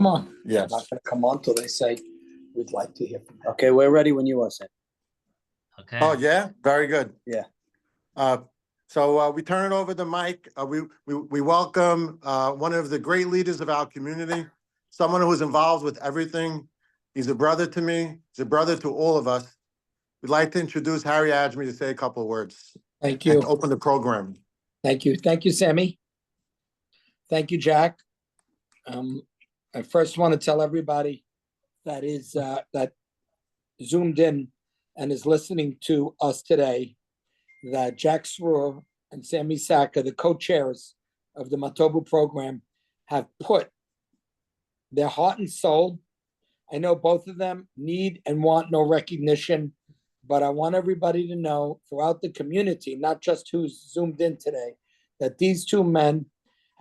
Come on. Yes. I'm not going to come on till they say, we'd like to hear from you. Okay, we're ready when you are, Sam. Okay. Oh, yeah? Very good. Yeah. So we turn it over to Mike. We welcome one of the great leaders of our community, someone who is involved with everything. He's a brother to me. He's a brother to all of us. We'd like to introduce Harry Ajmi to say a couple of words. Thank And you. to open the program. Thank you. Thank you, Sammy. Thank you, Jack. I first want to tell everybody that is that zoomed in and is listening to us today that Jack Sroor and Sammy Saka, the co-chairs of the Matobu program, have put their heart and soul. I know both of them need and want no recognition, but I want everybody to know throughout the community, not just who's zoomed in today, that these two men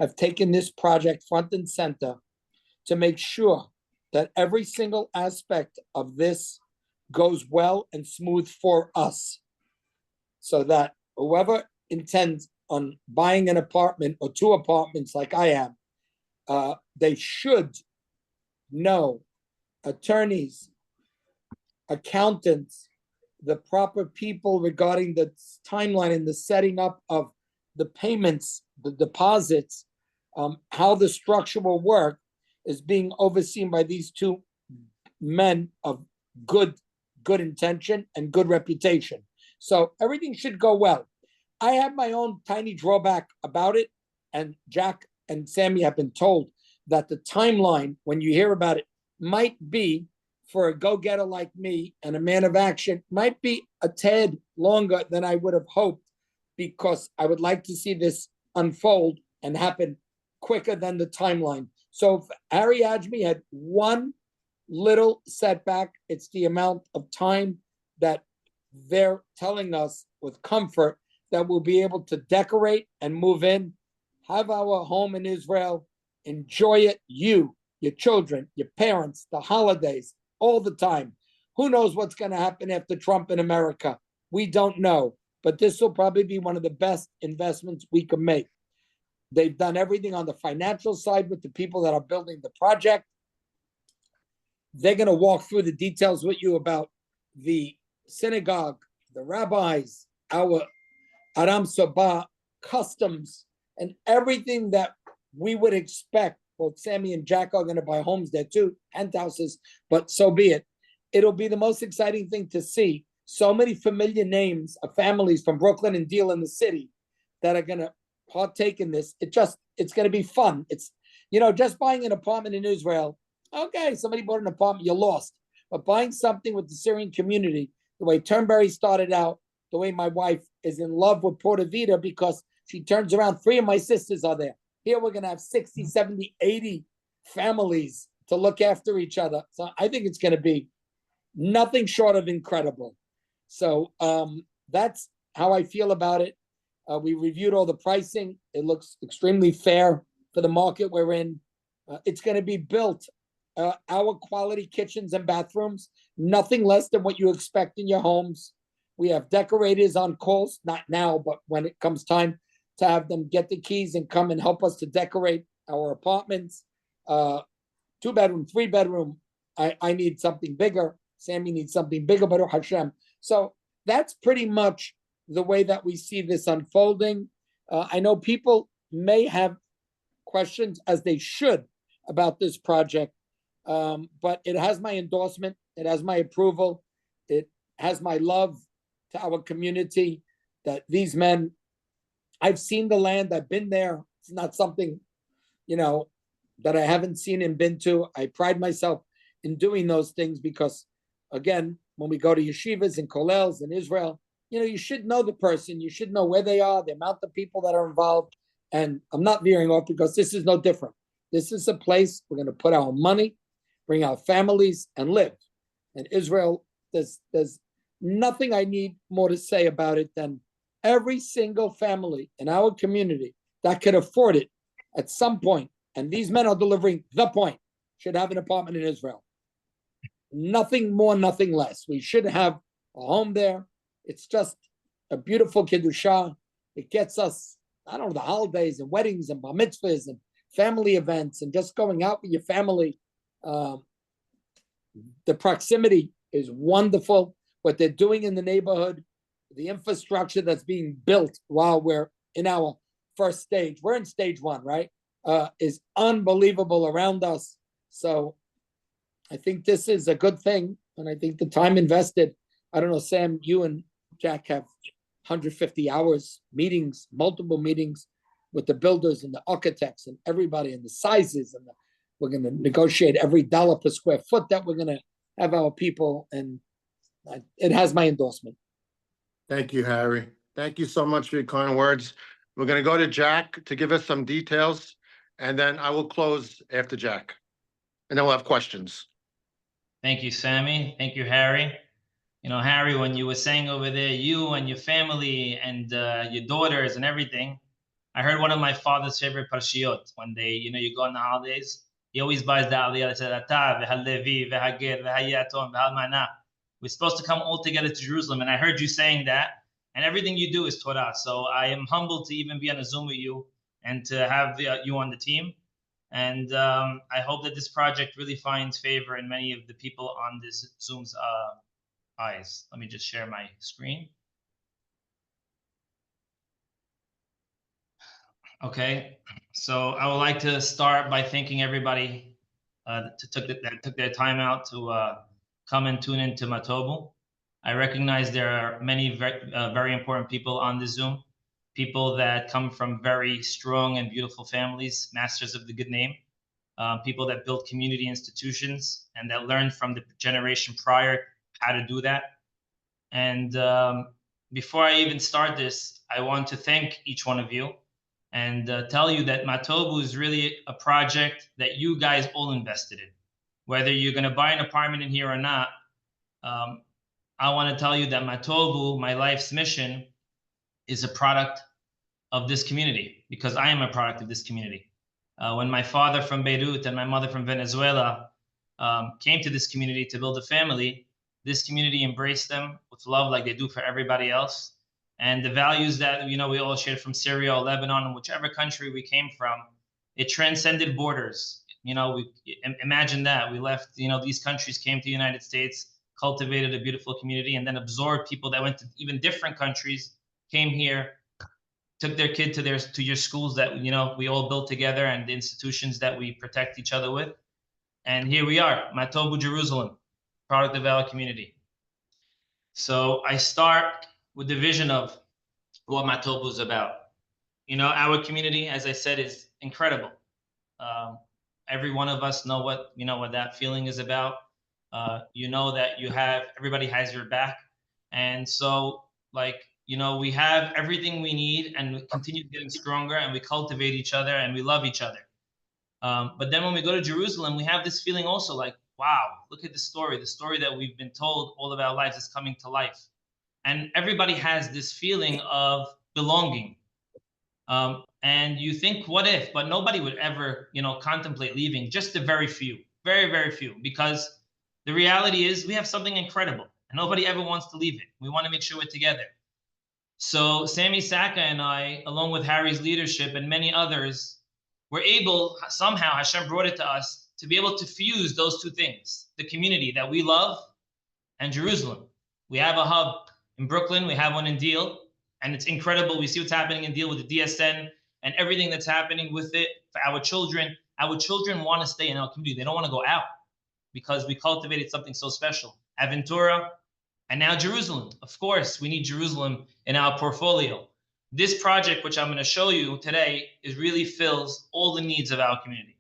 have taken this project front and center to make sure that every single aspect of this goes well and smooth for us, so that whoever intends on buying an apartment or two apartments like I am, they should know attorneys, accountants, the proper people regarding the timeline and the setting up of the payments, the deposits, how the structure will work is being overseen by these two men of good intention and good reputation. So everything should go well. I have my own tiny drawback about it, and Jack and Sammy have been told that the timeline, when you hear about it, might be for a go-getter like me and a man of action, might be a tad longer than I would have hoped, because I would like to see this unfold and happen quicker than the timeline. So if Harry Ajmi had one little setback, it's the amount of time that they're telling us with comfort that we'll be able to decorate and move in, have our home in Israel, enjoy it, you, your children, your parents, the holidays, all the time. Who knows what's going to happen after Trump in America? We don't know, but this will probably be one of the best investments we can make. They've done everything on the financial side with the people that are building the project. They're going to walk through the details with you about the synagogue, the rabbis, our Aram Sobah customs, and everything that we would expect. Both Sammy and Jack are going to buy homes there too, penthouses, but so be it. It'll be the most exciting thing to see. So many familiar names of families from Brooklyn and Deal in the city that are going to partake in this. It's going to be fun. It's, just buying an apartment in Israel. Okay, somebody bought an apartment, you lost. But buying something with the Syrian community, the way Turnberry started out, the way my wife is in love with Porta Vida because she turns around, 3 of my sisters are there. Here we're going to have 60, 70, 80 families to look after each other. So I think it's going to be nothing short of incredible. So that's how I feel about it. We reviewed all the pricing. It looks extremely fair for the market we're in. It's going to be built, our quality kitchens and bathrooms, nothing less than what you expect in your homes. We have decorators on calls, not now, but when it comes time to have them get the keys and come and help us to decorate our apartments. 2-bedroom, 3-bedroom. I need something bigger. Sammy needs something bigger, Baruch Hashem. So that's pretty much the way that we see this unfolding. I know people may have questions, as they should, about this project, but it has my endorsement. It has my approval. It has my love to our community, that these men, I've seen the land, I've been there. It's not something, that I haven't seen and been to. I pride myself in doing those things because, again, when we go to yeshivas and kollels in Israel, you should know the person. You should know where they are, the amount of people that are involved. And I'm not veering off because this is no different. This is a place we're going to put our money, bring our families, and live. And Israel, there's nothing I need more to say about it than every single family in our community that could afford it at some point, and these men are delivering the point, should have an apartment in Israel. Nothing more, nothing less. We should have a home there. It's just a beautiful Kiddushah. It gets us, the holidays and weddings and bar mitzvahs and family events and just going out with your family. Um, the proximity is wonderful. What they're doing in the neighborhood, the infrastructure that's being built while we're in our first stage, we're in stage one, right? Is unbelievable around us. So I think this is a good thing. And I think the time invested, I don't know, Sam, you and Jack have 150 hours meetings, multiple meetings with the builders and the architects and everybody and the sizes. And we're going to negotiate every dollar per square foot that we're going to have our people. And it has my endorsement. Thank you, Harry. Thank you so much for your kind words. We're going to go to Jack to give us some details, and then I will close after Jack. And then we'll have questions. Thank you, Sammy. Thank you, Harry. You know, Harry, when you were saying over there, you and your family and your daughters and everything, I heard one of my father's favorite parshiyot. When they, you know, you go on the holidays, he always buys the aliyah. We're supposed to come all together to Jerusalem. And I heard you saying that, and everything you do is Torah. So I am humbled to even be on a Zoom with you and to have you on the team. And I hope that this project really finds favor in many of the people on this Zoom's eyes. Let me just share my screen. Okay, so I would like to start by thanking everybody that took their time out to come and tune into Matobu. I recognize there are many very important people on the Zoom, people that come from very strong and beautiful families, masters of the good name, people that built community institutions and that learned from the generation prior how to do that. And before I even start this, I want to thank each one of you and tell you that Matobu is really a project that you guys all invested in. Whether you're going to buy an apartment in here or not, I want to tell you that Matobu, my life's mission, is a product of this community because I am a product of this community. When my father from Beirut and my mother from Venezuela came to this community to build a family, this community embraced them with love like they do for everybody else. And the values that, you know, we all shared from Syria or Lebanon, or whichever country we came from, it transcended borders. You know, imagine that. We left, you know, these countries came to the United States, cultivated a beautiful community, and then absorbed people that went to even different countries, came here, took their kid to your schools that, you know, we all built together and the institutions that we protect each other with. And here we are, Matobu, Jerusalem, product of our community. So I start with the vision of what Matobu is about. You know, our community, as I said, is incredible. Every one of us know what that feeling is about. You know that everybody has your back. And so, like, you know, we have everything we need and we continue getting stronger and we cultivate each other and we love each other. But then when we go to Jerusalem, we have this feeling also like, wow, look at the story that we've been told all of our lives is coming to life. And everybody has this feeling of belonging. And you think, what if? But nobody would ever, you know, contemplate leaving, just the very few, very, very few, because the reality is we have something incredible and nobody ever wants to leave it. We want to make sure we're together. So Sammy Saka and I, along with Harry's leadership and many others, were able, somehow Hashem brought it to us, to be able to fuse those two things, the community that we love and Jerusalem. We have a hub in Brooklyn, we have one in Deal, and it's incredible. We see what's happening in Deal with the DSN and everything that's happening with it for our children. Our children want to stay in our community. They don't want to go out because we cultivated something so special. Aventura, and now Jerusalem. Of course, we need Jerusalem in our portfolio. This project, which I'm going to show you today, really fills all the needs of our community.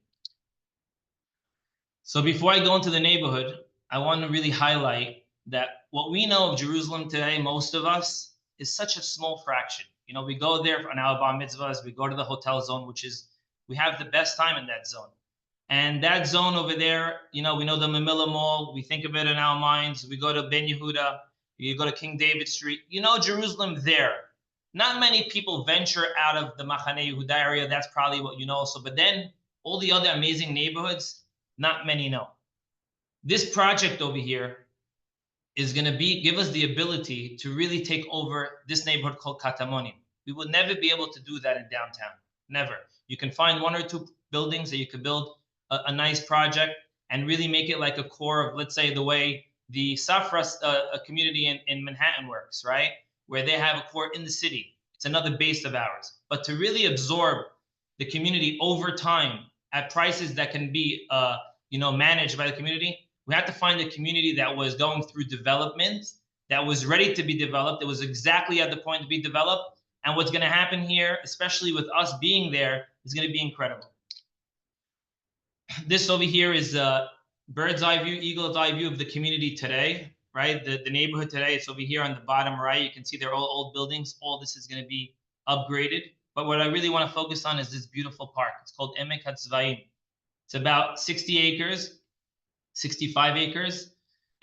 So before I go into the neighborhood, I want to really highlight that what we know of Jerusalem today, most of us, is such a small fraction. You know, we go there on our bar mitzvahs, we go to the hotel zone, we have the best time in that zone. And that zone over there, you know, we know the Mamilla Mall, we think of it in our minds. We go to Ben Yehuda, you go to King David Street, you know, Jerusalem there. Not many people venture out of the Machane Yehuda area. That's probably what you know also. But then all the other amazing neighborhoods, not many know. This project over here is going to give us the ability to really take over this neighborhood called Katamonim. We will never be able to do that in downtown. Never. You can find one or two buildings that you could build a nice project, and really make it like a core of, let's say, the way the Safra community in Manhattan works, right? Where they have a core in the city. It's another base of ours. But to really absorb the community over time at prices that can be managed by the community, we had to find a community that was going through development, that was ready to be developed, that was exactly at the point to be developed. And what's going to happen here, especially with us being there, is going to be incredible. This over here is a bird's eye view, eagle's eye view of the community today, right? The neighborhood today, it's over here on the bottom right. You can see they're all old buildings. All this is going to be upgraded. But what I really want to focus on is this beautiful park. It's called Emek HaTzvayim. It's about 60 acres, 65 acres,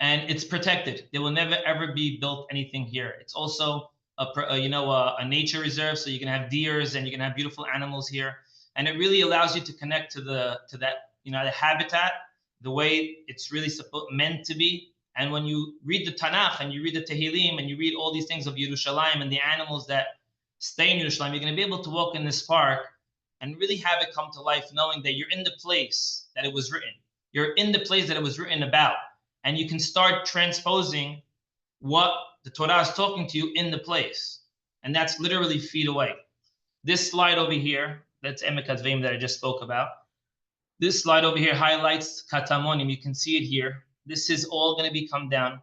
and it's protected. There will never ever be built anything here. It's also a nature reserve, so you can have deers and you can have beautiful animals here, and it really allows you to connect to that the habitat the way it's really meant to be. And when you read the Tanakh and you read the Tehillim and you read all these things of Yerushalayim and the animals that stay in Yerushalayim, you're going to be able to walk in this park and really have it come to life, knowing that you're in the place that it was written. You're in the place that it was written about. And you can start transposing what the Torah is talking to you in the place. And that's literally feet away. This slide over here, that's Emek HaTzvayim that I just spoke about. This slide over here highlights Katamonim. You can see it here. This is all going to be come down.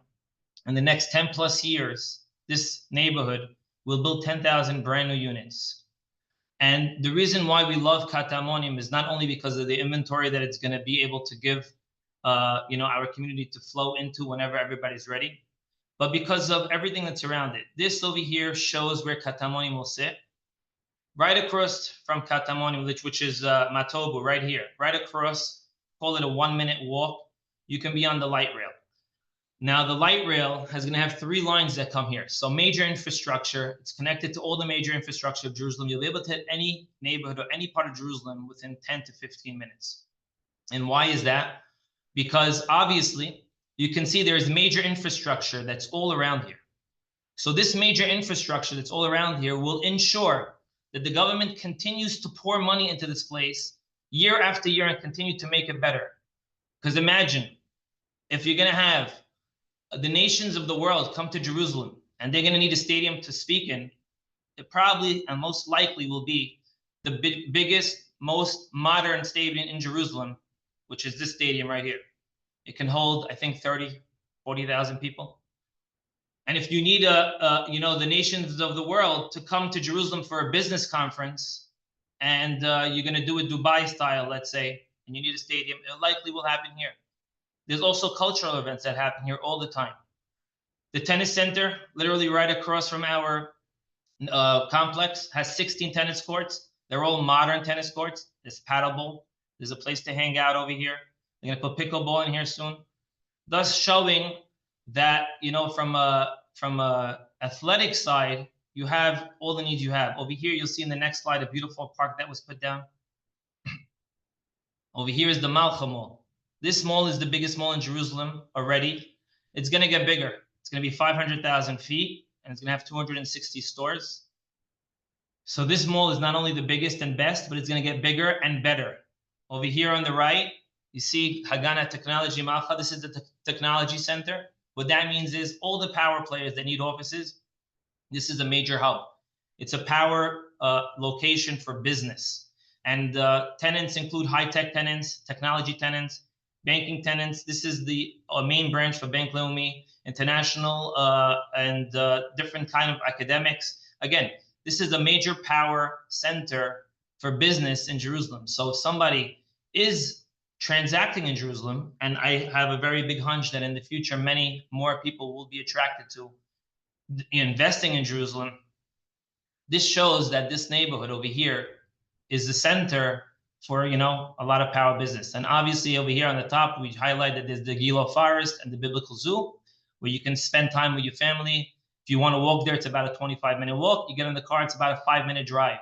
In the next 10 plus years, this neighborhood will build 10,000 brand new units. And the reason why we love Katamonim is not only because of the inventory that it's going to be able to give our community to flow into whenever everybody's ready, but because of everything that's around it. This over here shows where Katamonim will sit. Right across from Katamonim, which is Matobu, right here. Right across, call it a 1-minute walk. You can be on the light rail. Now, the light rail is going to have 3 lines that come here. So major infrastructure, it's connected to all the major infrastructure of Jerusalem. You'll be able to hit any neighborhood or any part of Jerusalem within 10 to 15 minutes. And why is that? Because obviously, you can see there's major infrastructure that's all around here. So this major infrastructure that's all around here will ensure that the government continues to pour money into this place year after year and continue to make it better. Because imagine, if you're going to have the nations of the world come to Jerusalem and they're going to need a stadium to speak in, it probably and most likely will be the biggest, most modern stadium in Jerusalem, which is this stadium right here. It can hold, I think, 40,000 people. And if you need the nations of the world to come to Jerusalem for a business conference, and you're going to do it Dubai style, let's say, and you need a stadium, it likely will happen here. There's also cultural events that happen here all the time. The tennis center, literally right across from our complex, has 16 tennis courts. They're all modern tennis courts. There's paddleball. There's a place to hang out over here. They're going to put pickleball in here soon, thus showing that, from a athletic side, you have all the needs you have. Over here, you'll see in the next slide a beautiful park that was put down. Over here is the Malcha Mall. This mall is the biggest mall in Jerusalem already. It's going to get bigger. It's going to be 500,000 feet, and it's going to have 260 stores. So this mall is not only the biggest and best, but it's going to get bigger and better. Over here on the right, you see Hagana Technology Malcha. This is the technology center. What that means is all the power players that need offices, this is a major hub. It's a power location for business. And tenants include high-tech tenants, technology tenants, banking tenants. This is the main branch for Bank Leumi, international and different kind of academics. Again, this is a major power center for business in Jerusalem. So if somebody is transacting in Jerusalem, and I have a very big hunch that in the future, many more people will be attracted to investing in Jerusalem, this shows that this neighborhood over here is the center for, a lot of power business. And obviously over here on the top, we highlight that there's the Gilo Forest and the Biblical Zoo, where you can spend time with your family. If you want to walk there, it's about a 25-minute walk. You get in the car, it's about a 5-minute drive.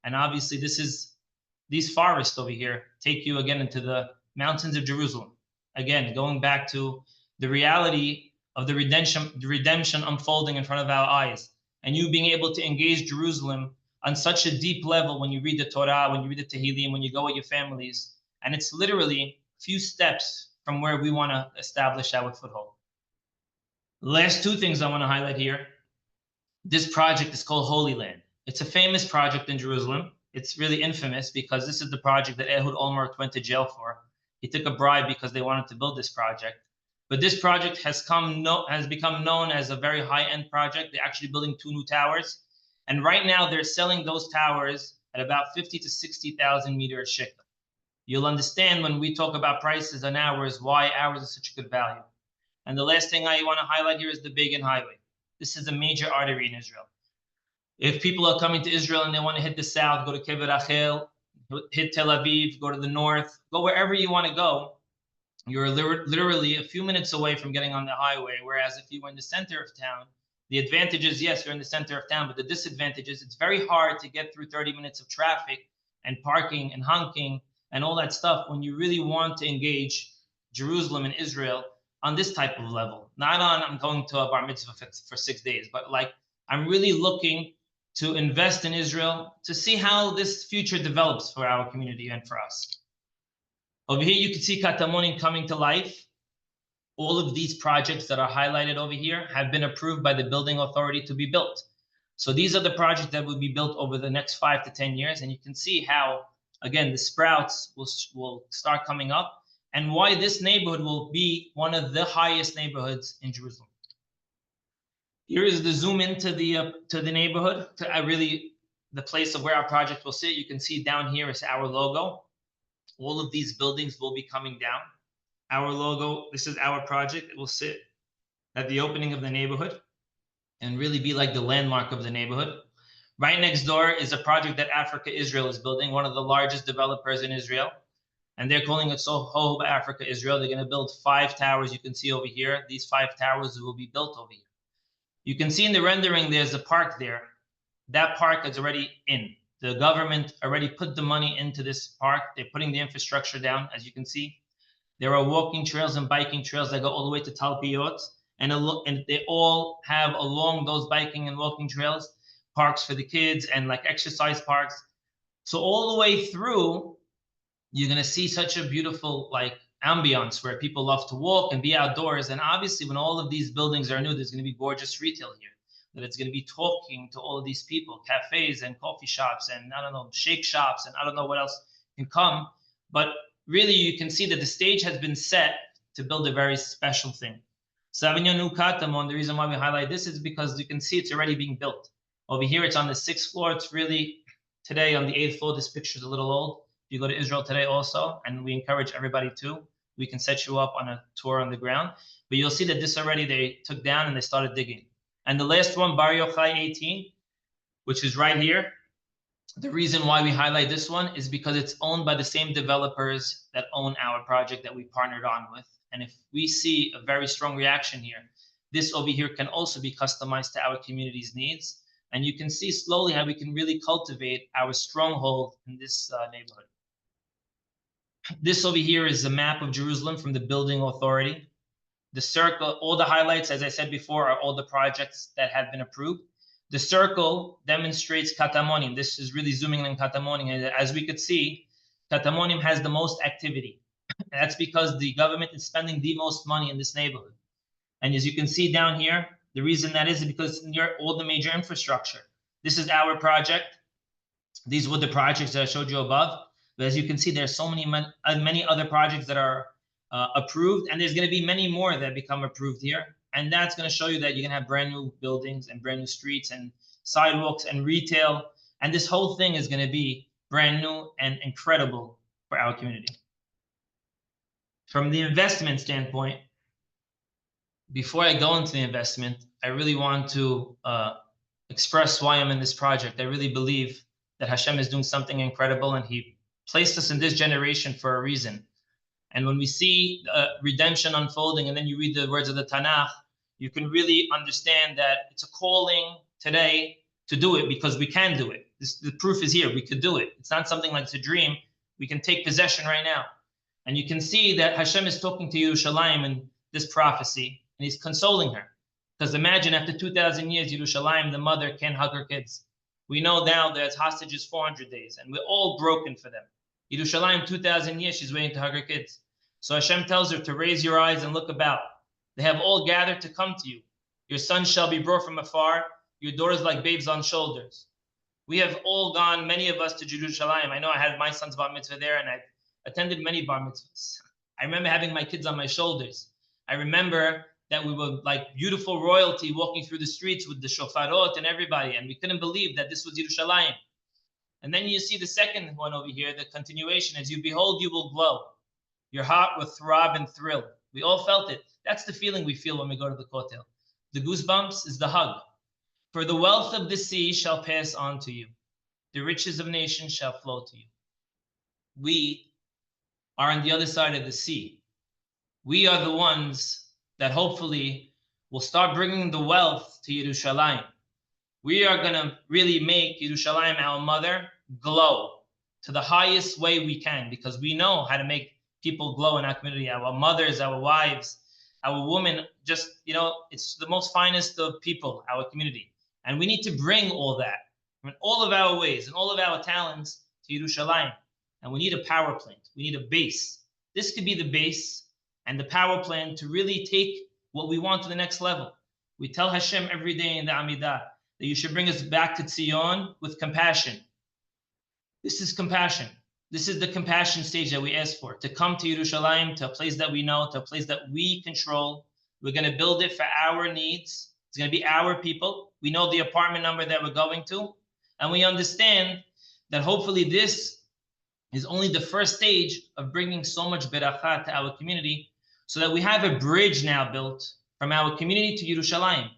And obviously these forests over here take you again into the mountains of Jerusalem. Again, going back to the reality of the redemption unfolding in front of our eyes, and you being able to engage Jerusalem on such a deep level when you read the Torah, when you read the Tehillim, when you go with your families. And it's literally a few steps from where we want to establish our foothold. Last two things I want to highlight here. This project is called Holy Land. It's a famous project in Jerusalem. It's really infamous because this is the project that Ehud Olmert went to jail for. He took a bribe because they wanted to build this project. But this project has become known as a very high-end project. They're actually building 2 new towers. And right now they're selling those towers at about 50 to 60,000 meters shekel. You'll understand when we talk about prices on ours, why ours is such a good value. And the last thing I want to highlight here is the Begun Highway. This is a major artery in Israel. If people are coming to Israel and they want to hit the south, go to Kever Rachel, hit Tel Aviv, go to the north, go wherever you want to go, you're literally a few minutes away from getting on the highway. Whereas if you were in the center of town, the advantage is, yes, you're in the center of town, but the disadvantage is it's very hard to get through 30 minutes of traffic and parking and honking and all that stuff when you really want to engage Jerusalem and Israel on this type of level. Not on, I'm going to a bar mitzvah for 6 days, but like I'm really looking to invest in Israel to see how this future develops for our community and for us. Over here, you can see Katamonim coming to life. All of these projects that are highlighted over here have been approved by the building authority to be built. So these are the projects that will be built over the next 5 to 10 years. And you can see how, again, the sprouts will start coming up and why this neighborhood will be one of the highest neighborhoods in Jerusalem. Here is the zoom into the neighborhood, the place of where our project will sit. You can see down here is our logo. All of these buildings will be coming down. Our logo, this is our project. It will sit at the opening of the neighborhood and really be like the landmark of the neighborhood. Right next door is a project that Africa Israel is building, one of the largest developers in Israel. And they're calling it Soho Africa Israel. They're going to build 5 towers. You can see over here, these 5 towers will be built over here. You can see in the rendering, there's a park there. That park is already in. The government already put the money into this park. They're putting the infrastructure down, as you can see. There are walking trails and biking trails that go all the way to Talpiot. And they all have along those biking and walking trails, parks for the kids and like exercise parks. So all the way through, you're going to see such a beautiful like ambiance where people love to walk and be outdoors. And obviously, when all of these buildings are new, there's going to be gorgeous retail here. That it's going to be talking to all of these people, cafes and coffee shops and I don't know, shake shops and I don't know what else can come. But really, you can see that the stage has been set to build a very special thing. Savignon Nu Katamon, the reason why we highlight this is because you can see it's already being built. Over here, it's on the 6th floor. It's really, today on the 8th floor, this picture is a little old. If you go to Israel today also, and we encourage everybody to, we can set you up on a tour on the ground. But you'll see that this already they took down and they started digging. And the last one, Bar Yochai 18, which is right here. The reason why we highlight this one is because it's owned by the same developers that own our project that we partnered on with. And if we see a very strong reaction here, this over here can also be customized to our community's needs. And you can see slowly how we can really cultivate our stronghold in this neighborhood. This over here is a map of Jerusalem from the building authority. The circle, all the highlights, as I said before, are all the projects that have been approved. The circle demonstrates Katamonim. This is really zooming in Katamonim. And as we could see, Katamonim has the most activity. And that's because the government is spending the most money in this neighborhood. And as you can see down here, the reason that is because near all the major infrastructure. This is our project. These were the projects that I showed you above. But as you can see, there's so many other projects that are approved, and there's going to be many more that become approved here. And that's going to show you that you're going to have brand new buildings and brand new streets and sidewalks and retail. And this whole thing is going to be brand new and incredible for our community. From the investment standpoint, before I go into the investment, I really want to express why I'm in this project. I really believe that Hashem is doing something incredible, and He placed us in this generation for a reason. And when we see redemption unfolding, and then you read the words of the Tanakh, you can really understand that it's a calling today to do it because we can do it. The proof is here. We could do it. It's not something like it's a dream. We can take possession right now. And you can see that Hashem is talking to Yerushalayim in this prophecy, and He's consoling her. Because imagine after 2,000 years, Yerushalayim, the mother, can't hug her kids. We know now that it's hostages 400 days, and we're all broken for them. Yerushalayim, 2,000 years, she's waiting to hug her kids. So Hashem tells her to raise your eyes and look about. They have all gathered to come to you. Your sons shall be brought from afar, your daughters like babes on shoulders. We have all gone, many of us, to Jerusalem. I know I had my son's bar mitzvah there, and I attended many bar mitzvahs. I remember having my kids on my shoulders. I remember that we were like beautiful royalty walking through the streets with the shofarot and everybody, and we couldn't believe that this was Jerusalem. And then you see the second one over here, the continuation, as you behold, you will glow. Your heart will throb and thrill. We all felt it. That's the feeling we feel when we go to the kotel. The goosebumps is the hug. For the wealth of the sea shall pass on to you. The riches of nations shall flow to you. We are on the other side of the sea. We are the ones that hopefully will start bringing the wealth to Yerushalayim. We are going to really make Yerushalayim, our mother, glow to the highest way we can, because we know how to make people glow in our community, our mothers, our wives, our women, just, it's the most finest of people, our community. And we need to bring all that, in all of our ways and all of our talents to Yerushalayim. And we need a power plant. We need a base. This could be the base and the power plant to really take what we want to the next level. We tell Hashem every day in the Amidah that you should bring us back to Tzion with compassion. This is compassion. This is the compassion stage that we ask for, to come to Yerushalayim, to a place that we know, to a place that we control. We're going to build it for our needs. It's going to be our people. We know the apartment number that we're going to. And we understand that hopefully this is only the first stage of bringing so much beracha to our community, so that we have a bridge now built from our community to Yerushalayim.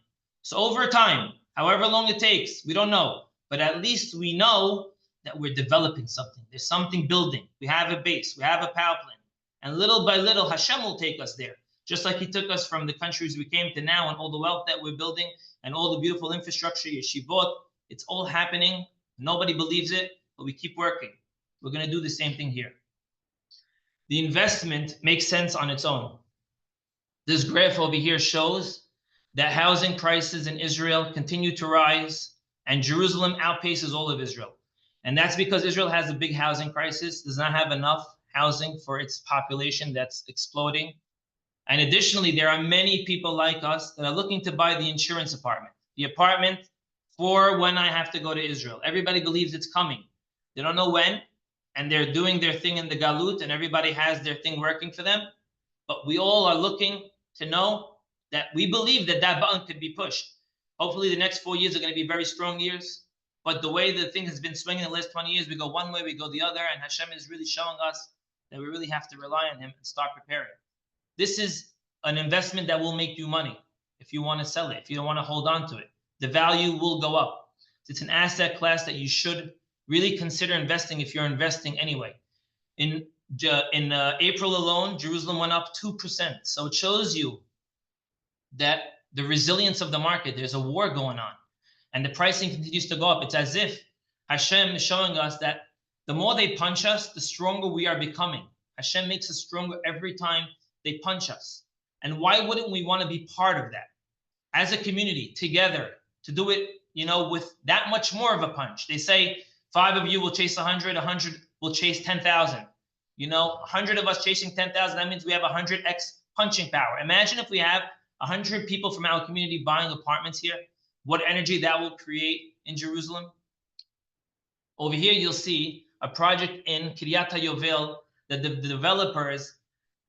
So over time, however long it takes, we don't know, but at least we know that we're developing something. There's something building. We have a base. We have a power plant. And little by little, Hashem will take us there. Just like he took us from the countries we came to now, and all the wealth that we're building and all the beautiful infrastructure, yeshivot, it's all happening. Nobody believes it, but we keep working. We're going to do the same thing here. The investment makes sense on its own. This graph over here shows that housing prices in Israel continue to rise, and Jerusalem outpaces all of Israel. And that's because Israel has a big housing crisis, does not have enough housing for its population that's exploding. And additionally, there are many people like us that are looking to buy the insurance apartment, the apartment for when I have to go to Israel. Everybody believes it's coming. They don't know when, and they're doing their thing in the galut, and everybody has their thing working for them. But we all are looking to know that we believe that that button could be pushed. Hopefully the next 4 years are going to be very strong years. But the way the thing has been swinging the last 20 years, we go one way, we go the other, and Hashem is really showing us that we really have to rely on him and start preparing. This is an investment that will make you money if you want to sell it, if you don't want to hold on to it. The value will go up. It's an asset class that you should really consider investing if you're investing anyway. In April alone, Jerusalem went up 2%. So it shows you that the resilience of the market, there's a war going on, and the pricing continues to go up. It's as if Hashem is showing us that the more they punch us, the stronger we are becoming. Hashem makes us stronger every time they punch us. And why wouldn't we want to be part of that? As a community, together, to do it, with that much more of a punch. They say 5 of you will chase 100, 100 will chase 10,000. 100 of us chasing 10,000, that means we have 100x punching power. Imagine if we have 100 people from our community buying apartments here, what energy that will create in Jerusalem. Over here, you'll see a project in Kiryat HaYovel that the developers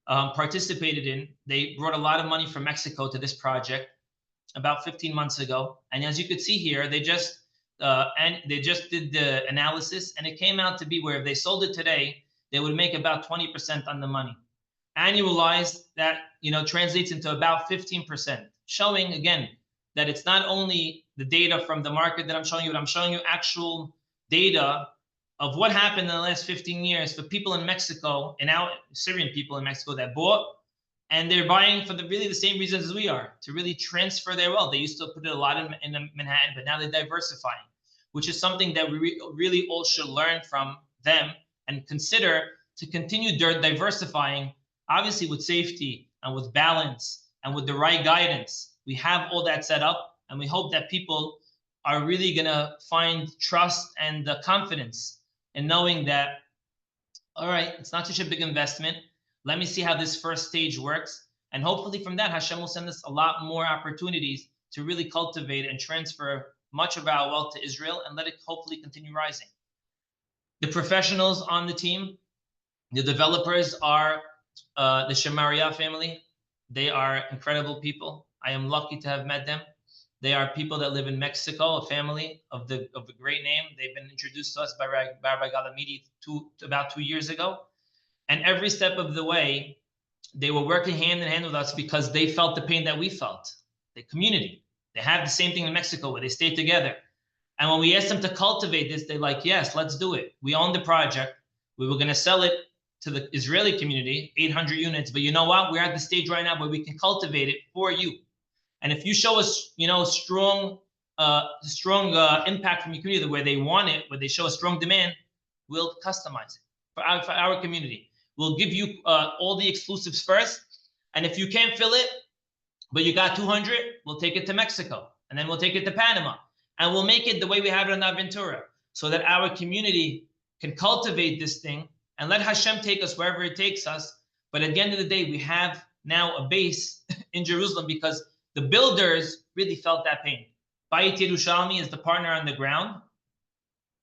participated in. They brought a lot of money from Mexico to this project about 15 months ago. And as you could see here, they just did the analysis, and it came out to be where if they sold it today, they would make about 20% on the money. Annualized, that translates into about 15%, showing again that it's not only the data from the market that I'm showing you, but I'm showing you actual data of what happened in the last 15 years for people in Mexico, and now Syrian people in Mexico that bought, and they're buying for really the same reasons as we are, to really transfer their wealth. They used to put it a lot in Manhattan, but now they're diversifying, which is something that we really all should learn from them and consider to continue diversifying, obviously with safety and with balance and with the right guidance. We have all that set up, and we hope that people are really going to find trust and confidence in knowing that, all right, it's not such a big investment. Let me see how this first stage works. And hopefully from that, Hashem will send us a lot more opportunities to really cultivate and transfer much of our wealth to Israel and let it hopefully continue rising. The professionals on the team, the developers are the Shemaria family. They are incredible people. I am lucky to have met them. They are people that live in Mexico, a family of a great name. They've been introduced to us by Rabbi Galamidi about 2 years ago. And every step of the way, they were working hand in hand with us because they felt the pain that we felt. The community. They have the same thing in Mexico where they stay together. And when we asked them to cultivate this, they're like, yes, let's do it. We own the project. We were going to sell it to the Israeli community, 800 units. But you know what? We're at the stage right now where we can cultivate it for you. And if you show us, strong impact from your community where they want it, where they show a strong demand, we'll customize it for our community. We'll give you all the exclusives first. And if you can't fill it, but you got 200, we'll take it to Mexico. And then we'll take it to Panama. And we'll make it the way we have it in Aventura so that our community can cultivate this thing and let Hashem take us wherever it takes us. But at the end of the day, we have now a base in Jerusalem because the builders really felt that pain. Bayit Yerushalmi is the partner on the ground.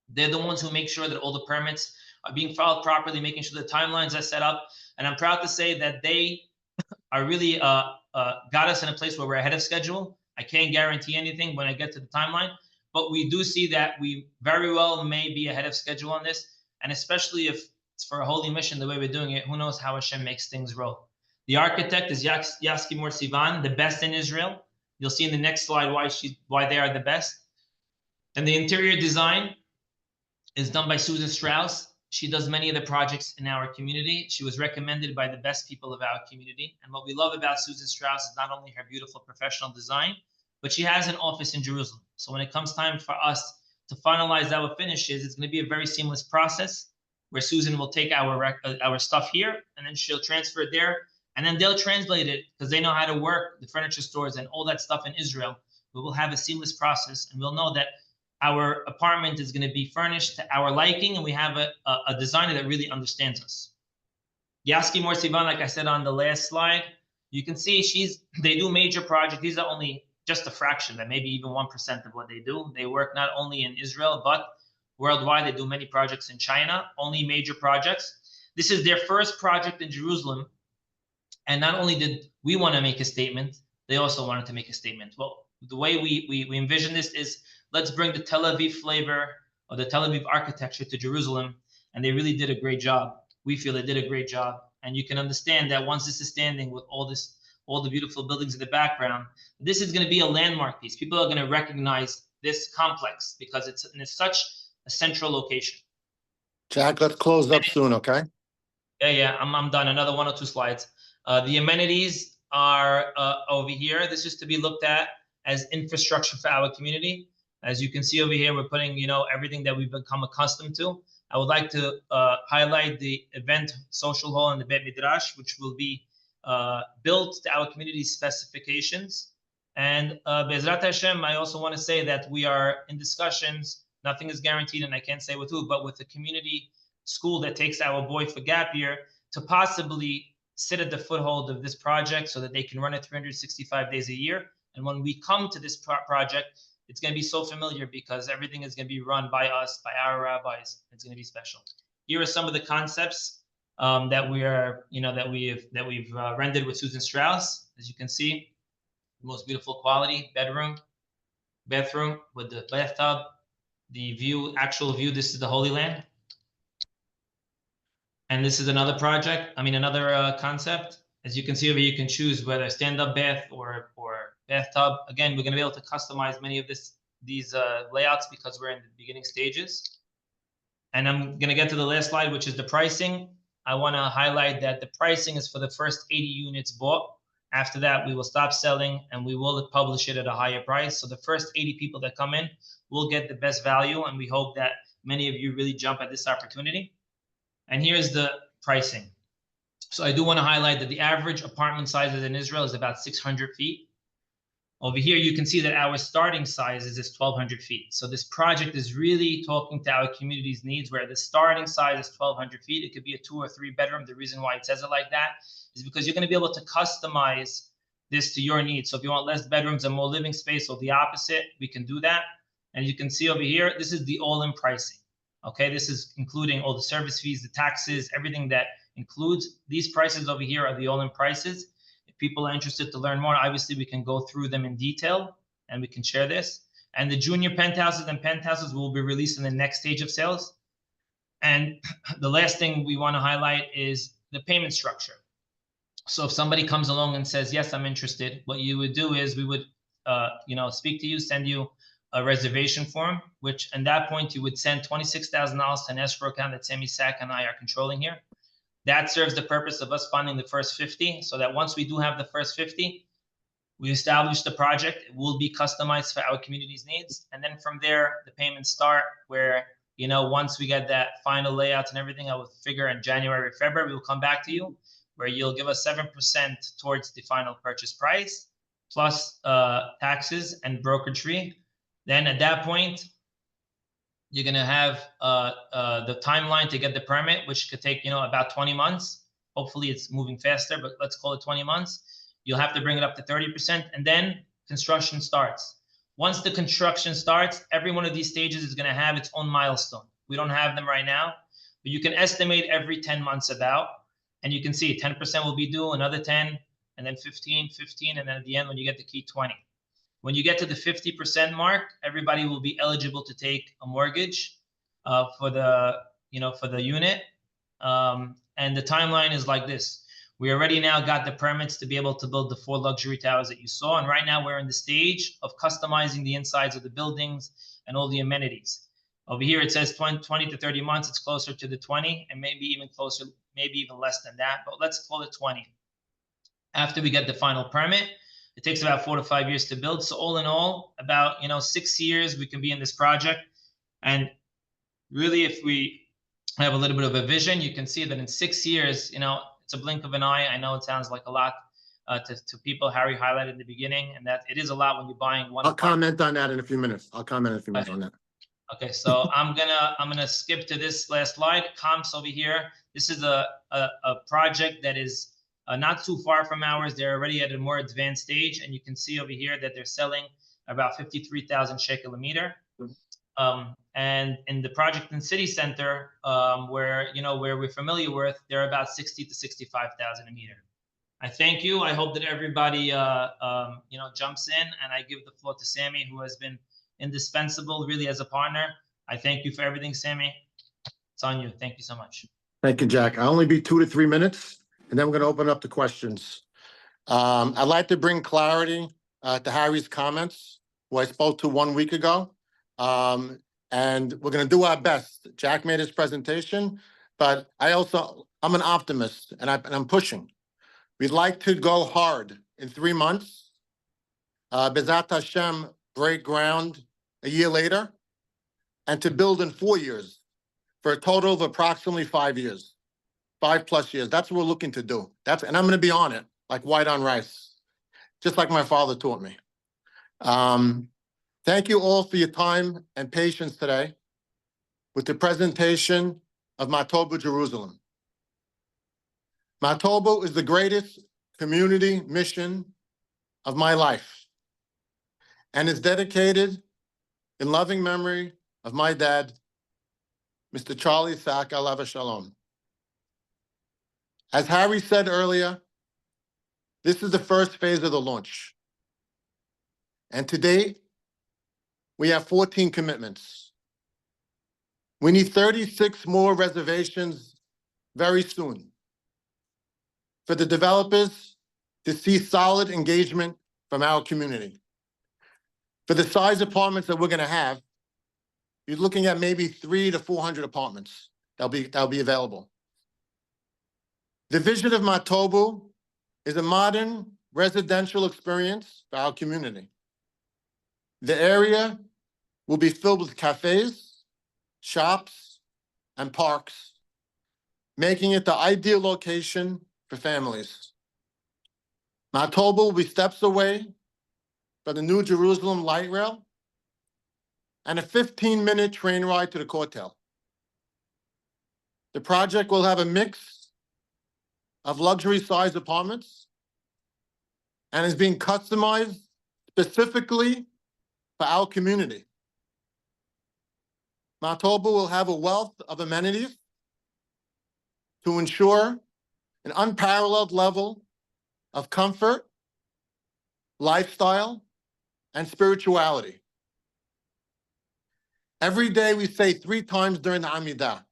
They're the ones who make sure that all the permits are being filed properly, making sure the timelines are set up. And I'm proud to say that they are really got us in a place where we're ahead of schedule. I can't guarantee anything when I get to the timeline, but we do see that we very well may be ahead of schedule on this. And especially if it's for a holy mission, the way we're doing it, who knows how Hashem makes things roll. The architect is Yaski Mor Sivan, the best in Israel. You'll see in the next slide why they are the best. And the interior design is done by Susan Strauss. She does many of the projects in our community. She was recommended by the best people of our community. And what we love about Susan Strauss is not only her beautiful professional design, but she has an office in Jerusalem. So when it comes time for us to finalize our finishes, it's going to be a very seamless process where Susan will take our stuff here and then she'll transfer it there. And then they'll translate it because they know how to work the furniture stores and all that stuff in Israel. We will have a seamless process and we'll know that our apartment is going to be furnished to our liking and we have a designer that really understands us. Yaski Mor Sivan, like I said on the last slide, you can see they do major projects. These are only just a fraction, that maybe even 1% of what they do. They work not only in Israel, but worldwide. They do many projects in China, only major projects. This is their first project in Jerusalem. And not only did we want to make a statement, they also wanted to make a statement. Well, the way we envision this is let's bring the Tel Aviv flavor or the Tel Aviv architecture to Jerusalem. And they really did a great job. We feel they did a great job. And you can understand that once this is standing with all the beautiful buildings in the background, this is going to be a landmark piece. People are going to recognize this complex because it's in such a central location. Jack, let's close up soon, okay? Yeah, I'm done. Another 1 or 2 slides. The amenities are over here. This is to be looked at as infrastructure for our community. As you can see over here, we're putting, everything that we've become accustomed to. I would like to highlight the event social hall and the Beit Midrash, which will be built to our community specifications. And Be'ezrat Hashem, I also want to say that we are in discussions. Nothing is guaranteed, and I can't say with who, but with the community school that takes our boy for gap year to possibly sit at the foothold of this project so that they can run it 365 days a year. And when we come to this project, it's going to be so familiar because everything is going to be run by us, by our rabbis. It's going to be special. Here are some of the concepts that we've rendered with Susan Strauss. As you can see, the most beautiful quality bathroom with the bathtub, the actual view. This is the Holy Land. And this is another concept. As you can see over here, you can choose whether stand-up bath or bathtub. Again, we're going to be able to customize many of these layouts because we're in the beginning stages. And I'm going to get to the last slide, which is the pricing. I want to highlight that the pricing is for the first 80 units bought. After that, we will stop selling and we will publish it at a higher price. So the first 80 people that come in will get the best value. And we hope that many of you really jump at this opportunity. And here's the pricing. So I do want to highlight that the average apartment sizes in Israel is about 600 feet. Over here, you can see that our starting size is this 1,200 feet. So this project is really talking to our community's needs, where the starting size is 1,200 feet. It could be a 2 or 3 bedroom. The reason why it says it like that is because you're going to be able to customize this to your needs. So if you want less bedrooms and more living space, or the opposite, we can do that. And you can see over here, this is the all-in pricing. Okay, this is including all the service fees, the taxes, everything that includes. These prices over here are the all-in prices. If people are interested to learn more, obviously we can go through them in detail and we can share this. And the junior penthouses and penthouses will be released in the next stage of sales. And the last thing we want to highlight is the payment structure. So if somebody comes along and says, yes, I'm interested, what you would do is we would speak to you, send you a reservation form, which at that point you would send $26,000 to an escrow account that Sammy Sack and I are controlling here. That serves the purpose of us funding the first 50, so that once we do have the first 50, we establish the project. It will be customized for our community's needs. And then from there, the payments start where, once we get that final layouts and everything, I will figure in January or February, we will come back to you where you'll give us 7% towards the final purchase price, plus taxes and brokerage fee. Then at that point, you're going to have the timeline to get the permit, which could take, about 20 months. Hopefully it's moving faster, but let's call it 20 months. You'll have to bring it up to 30%, and then construction starts. Once the construction starts, every one of these stages is going to have its own milestone. We don't have them right now, but you can estimate every 10 months about, and you can see 10% will be due, another 10, and then 15, and then at the end, when you get the key, 20. When you get to the 50% mark, everybody will be eligible to take a mortgage for the unit. And the timeline is like this. We already now got the permits to be able to build the 4 luxury towers that you saw. And right now we're in the stage of customizing the insides of the buildings and all the amenities. Over here, it says 20 to 30 months. It's closer to the 20 and maybe even closer, maybe even less than that, but let's call it 20. After we get the final permit, it takes about 4 to 5 years to build. So all in all, about 6 years we can be in this project. And really, if we have a little bit of a vision, you can see that in 6 years, it's a blink of an eye. I know it sounds like a lot to people. Harry highlighted in the beginning, and that it is a lot when you're buying one. I'll comment on that in a few minutes. on that. Okay, so I'm gonna skip to this last slide. Comps over here. This is a project that is not too far from ours. They're already at a more advanced stage, and you can see over here that they're selling about 53,000 shekel a meter. And in the project in City Center, where we're familiar with, they're about 60 to 65,000 a meter. I thank you. I hope that everybody jumps in, and I give the floor to Sammy, who has been indispensable really as a partner. I thank you for everything, Sammy. It's on you. Thank you so much. Thank you, Jack. I'll only be 2 to 3 minutes, and then we're going to open up to questions. I'd like to bring clarity to Harry's comments, who I spoke to 1 week ago. And we're going to do our best. Jack made his presentation, but I'm an optimist, and I'm pushing. We'd like to go hard in 3 months. Bezat Hashem, break ground a year later, and to build in 4 years for a total of approximately 5 years, 5+ years. That's what we're looking to do. And I'm going to be on it, like white on rice, just like my father taught me. Thank you all for your time and patience today with the presentation of Matobu, Jerusalem. Matobu is the greatest community mission of my life and is dedicated in loving memory of my dad, Mr. Charlie Sack, alav shalom. As Harry said earlier, this is the first phase of the launch. And today, we have 14 commitments. We need 36 more reservations very soon for the developers to see solid engagement from our community. For the size apartments that we're going to have, you're looking at maybe 300 to 400 apartments that'll be available. The vision of Matobu is a modern residential experience for our community. The area will be filled with cafes, shops, and parks, making it the ideal location for families. Matobu will be steps away for the New Jerusalem light rail, and a 15-minute train ride to the Kotel. The project will have a mix of luxury-sized apartments and is being customized specifically for our community. Matobu will have a wealth of amenities to ensure an unparalleled level of comfort, lifestyle, and spirituality. Every day we say 3 times during the Amidah,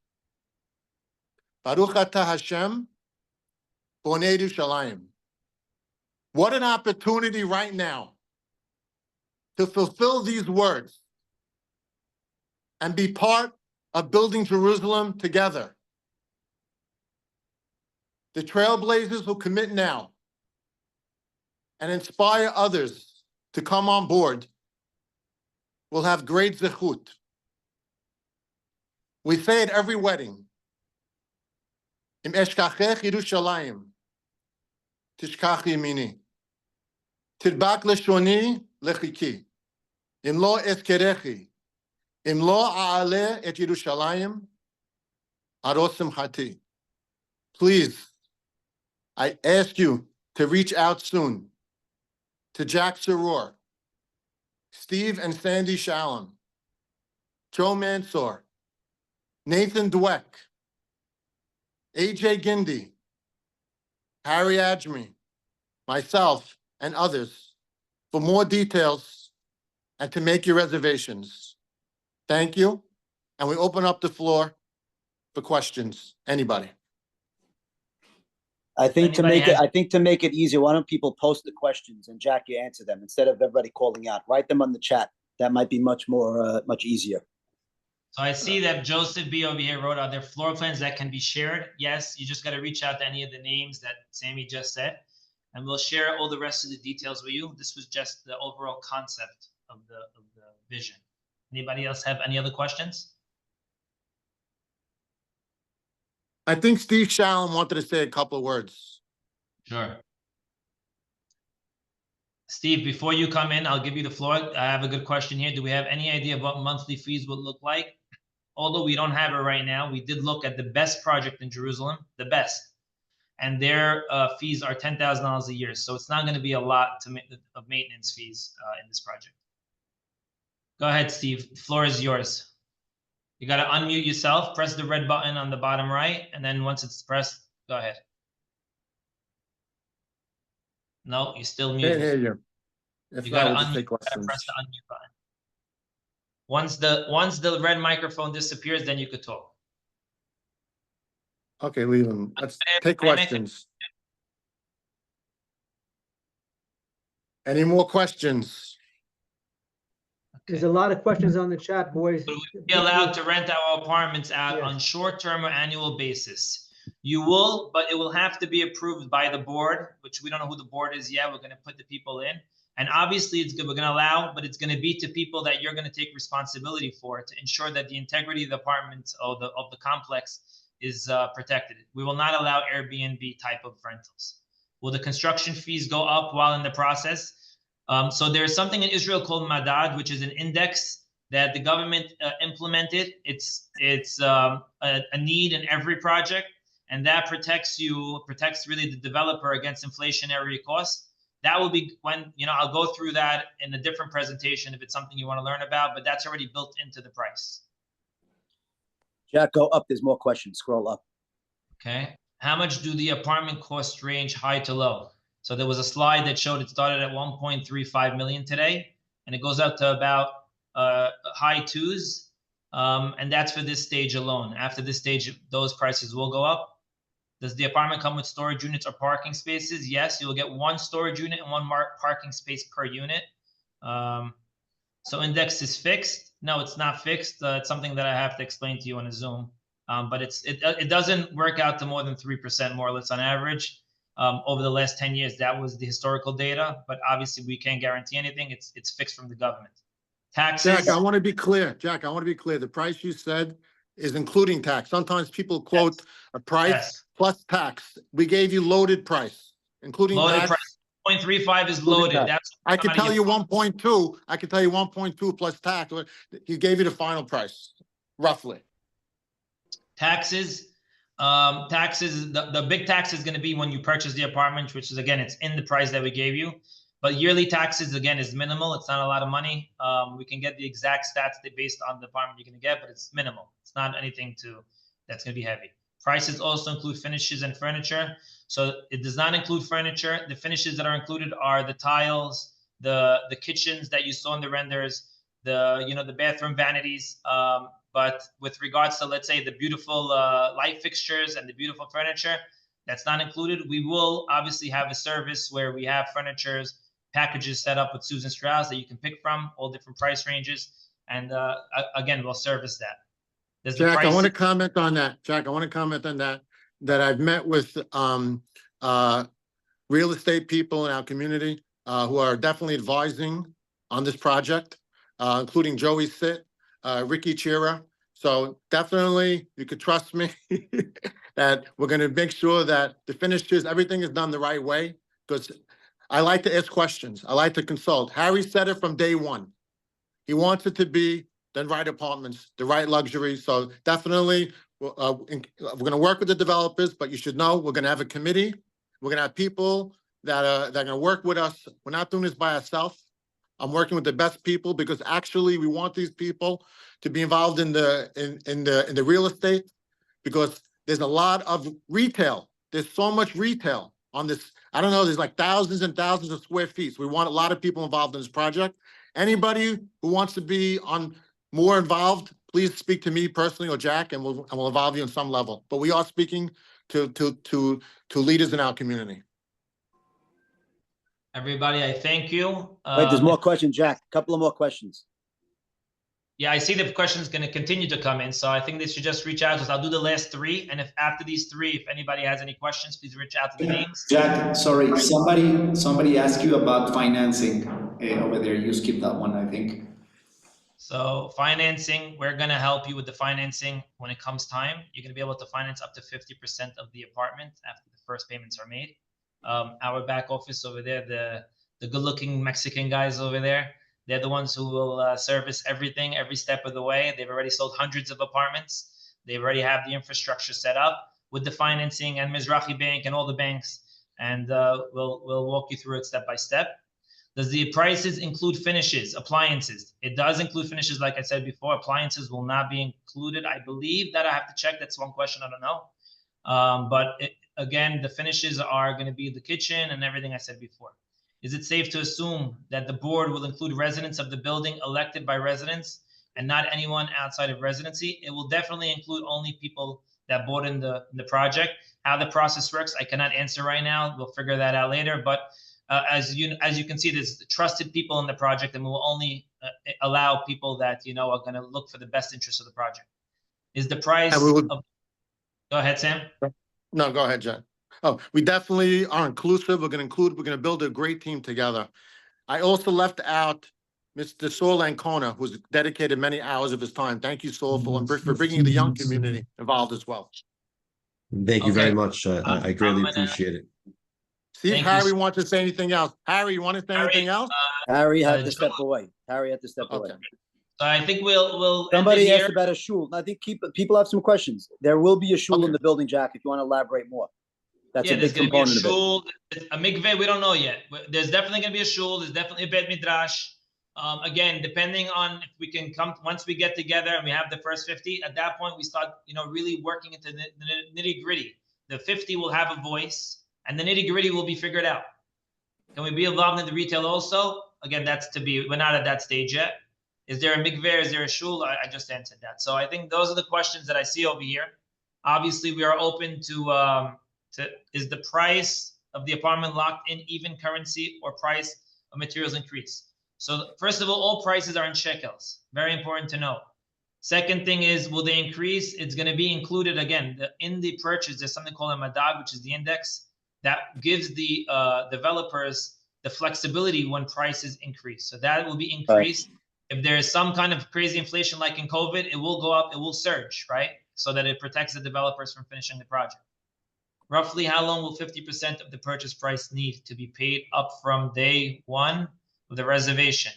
Baruch atah Hashem, Bonei Yerushalayim. What an opportunity right now to fulfill these words and be part of building Jerusalem together. The trailblazers who commit now and inspire others to come on board will have great zechut. We say at every wedding, Im eshkachech Yerushalayim, tishkach yemini, tirbak leshoni lechiki, im lo eskerechi, im lo a'aleh et Yerushalayim, aros simchati. Please, I ask you to reach out soon to Jack Saror, Steve and Sandy Shalom, Joe Mansour, Nathan Dweck, AJ Gindi, Harry Ajmi, myself, and others for more details and to make your reservations. Thank you. And we open up the floor for questions. Anybody? I think Anybody to make it easier, why don't people post the questions and Jack, you answer them instead of everybody calling out. Write them on the chat. That might be much more, much easier. So I see that Joseph B over here wrote, are there floor plans that can be shared? Yes, you just got to reach out to any of the names that Sammy just said, and we'll share all the rest of the details with you. This was just the overall concept of the vision. Anybody else have any other questions? I think Steve Shalom wanted to say a couple of words. Sure. Steve, before you come in, I'll give you the floor. I have a good question here. Do we have any idea of what monthly fees would look like? Although we don't have it right now, we did look at the best project in Jerusalem, the best, and their fees are $10,000 a year. So it's not going to be a lot of maintenance fees in this project. Go ahead, Steve. The floor is yours. You got to unmute yourself, press the red button on the bottom right, and then once it's pressed, go ahead. No, you're still Can't muted. hear you. If You not, got we'll to just unmute. take Gotta questions. press the unmute button. Once the red microphone disappears, then you could talk. Okay, leave them. Let's take questions. Any more questions? There's a lot of questions on the chat, boys. Would we be allowed to rent our apartments out on short-term or annual basis? You will, but it will have to be approved by the board, which we don't know who the board is yet. We're going to put the people in. And obviously, it's good. We're going to allow, but it's going to be to people that you're going to take responsibility for to ensure that the integrity of the apartments or of the complex is protected. We will not allow Airbnb type of rentals. Will the construction fees go up while in the process? So there's something in Israel called Madad, which is an index that the government implemented. It's a need in every project, and that protects really the developer against inflationary costs. That will be when, I'll go through that in a different presentation if it's something you want to learn about, but that's already built into the price. Jack, go up. There's more questions. Scroll up. Okay. How much do the apartment costs range high to low? So there was a slide that showed it started at 1.35 million today, and it goes up to about high twos. And that's for this stage alone. After this stage, those prices will go up. Does the apartment come with storage units or parking spaces? Yes, you will get one storage unit and one parking space per unit. So index is fixed. No, it's not fixed. It's something that I have to explain to you on a Zoom. But it doesn't work out to more than 3% more or less on average. Over the last 10 years, that was the historical data. But obviously, we can't guarantee anything. It's fixed from the government. Taxes. Jack, I want to be clear. The price you said is including tax. Sometimes people quote a price plus tax. We gave you loaded price, including Loaded tax. price. 0.35 is Including loaded. tax. That's I can tell you 1.2, I can tell you 1.2 plus tax. He gave you the final price, roughly. taxes. Taxes, the big tax is going to be when you purchase the apartment, which is, again, it's in the price that we gave you. But yearly taxes, again, is minimal. It's not a lot of money. We can get the exact stats based on the apartment you're going to get, but it's minimal. It's not anything that's going to be heavy. Prices also include finishes and furniture. So it does not include furniture. The finishes that are included are the tiles, the kitchens that you saw in the renders, the bathroom vanities. But with regards to, let's say, the beautiful light fixtures and the beautiful furniture, that's not included. We will obviously have a service where we have furnitures packages set up with Susan Strauss that you can pick from, all different price ranges. And again, we'll service that. There's Jack, I want to comment on that. Jack, I want to comment on that, that I've met with real estate people in our community who are definitely advising on this project, including Joey Sitt, Ricky Chira. So definitely you could trust me that we're going to make sure that the finishes, everything is done the right way, because I like to ask questions. I like to consult. Harry said it from day one. He wants it to be the right apartments, the right luxury. So definitely we're going to work with the developers, but you should know we're going to have a committee. We're going to have people that are going to work with us. We're not doing this by ourselves. I'm working with the best people because actually we want these people to be involved in the real estate, because there's a lot of retail. There's so much retail on this. I don't know, there's like thousands and thousands of square feet. So we want a lot of people involved in this project. Anybody who wants to be more involved, please speak to me personally or Jack, and we'll involve you in some level. But we are speaking to leaders in our community. Everybody, I thank you. Wait, there's more questions, Jack. A couple of more questions. Yeah, I see the questions going to continue to come in, so I think they should just reach out to us. I'll do the last three, and if after these three, if anybody has any questions, please reach out to the names. Jack, sorry, somebody asked you about financing over there. You skipped that one, I think. So financing, we're going to help you with the financing when it comes time. You're going to be able to finance up to 50% of the apartment after the first payments are made. Our back office over there, the good-looking Mexican guys over there, they're the ones who will service everything, every step of the way. They've already sold hundreds of apartments. They already have the infrastructure set up with the financing and Mizrahi Bank and all the banks. And we'll walk you through it step by step. Does the prices include finishes, appliances? It does include finishes, like I said before. Appliances will not be included. I believe that I have to check. That's one question I don't know. But again, the finishes are going to be the kitchen and everything I said before. Is it safe to assume that the board will include residents of the building elected by residents and not anyone outside of residency? It will definitely include only people that bought in the project. How the process works, I cannot answer right now. We'll figure that out later. But as you can see, there's trusted people in the project, and we will only allow people that are going to look for the best interest of the project. Is the price Go ahead, Sam. No, go ahead, John. Oh, we definitely are inclusive. We're going to build a great team together. I also left out Mr. Saul Ancona, who's dedicated many hours of his time. Thank you, Saul, for bringing the young community involved as well. Thank you very much. I greatly appreciate it. See if Harry wants to say anything else. Harry, you want to say anything else? Harry had to step away. Harry had to step away. So I think we'll Somebody asked about a shul. I think people have some questions. There will be a shul in the building, Jack, if you want to elaborate more. That's a big component of it. There's going to be a shul, a mikveh, we don't know yet. There's definitely going to be a shul. There's definitely a bet midrash. Again, depending on if we can come, once we get together and we have the first 50, at that point we start, really working into the nitty gritty. The 50 will have a voice, and the nitty gritty will be figured out. Can we be involved in the retail also? Again, we're not at that stage yet. Is there a mikveh? Is there a shul? I just answered that. So I think those are the questions that I see over here. Obviously, we are open to is the price of the apartment locked in even currency or price of materials increase? So first of all prices are in shekels. Very important to know. Second thing is, will they increase? It's going to be included again in the purchase. There's something called a madad, which is the index that gives the developers the flexibility when prices increase. So that will be increased. If there is some kind of crazy inflation like in COVID, it will go up, it will surge, right? So that it protects the developers from finishing the project. roughly how long will 50% of the purchase price need to be paid up from day one of the reservation?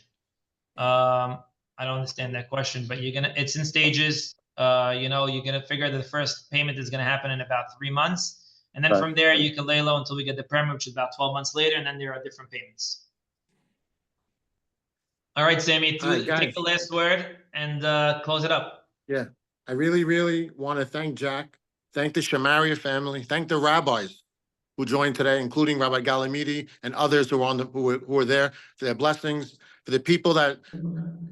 I don't understand that question, but it's in stages. You're gonna figure that the first payment is gonna happen in about 3 months. And then Right. from there, you can lay low until we get the permit, which is about 12 months later, and then there are different payments. All right, Sammy, All right, guys. take the last word and close it up. Yeah, I really, really want to thank Jack, thank the Shamaria family, thank the rabbis who joined today, including Rabbi Galimidi and others who were there, for their blessings, for the people that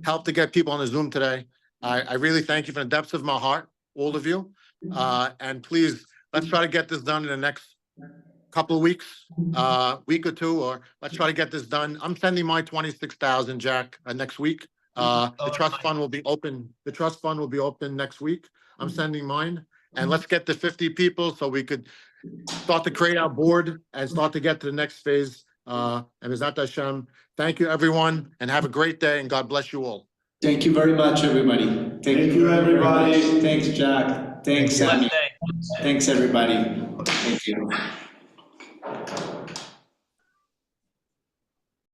helped to get people on the Zoom today. I really thank you from the depths of my heart, all of you. And please, let's try to get this done in the next couple of weeks, week or two, or let's try to get this done. I'm sending my 26,000, Jack, next week. The trust fund will be open. The trust fund will be open next week. I'm sending mine, and let's get to 50 people so we could start to create our board and start to get to the next phase. And Bezat Hashem, thank you, everyone, and have a great day, and God bless you all. Thank you very much, everybody. Thank you, everybody. Thanks, Jack. Thanks, Sammy. Blessed day. Thanks, everybody. Thank you.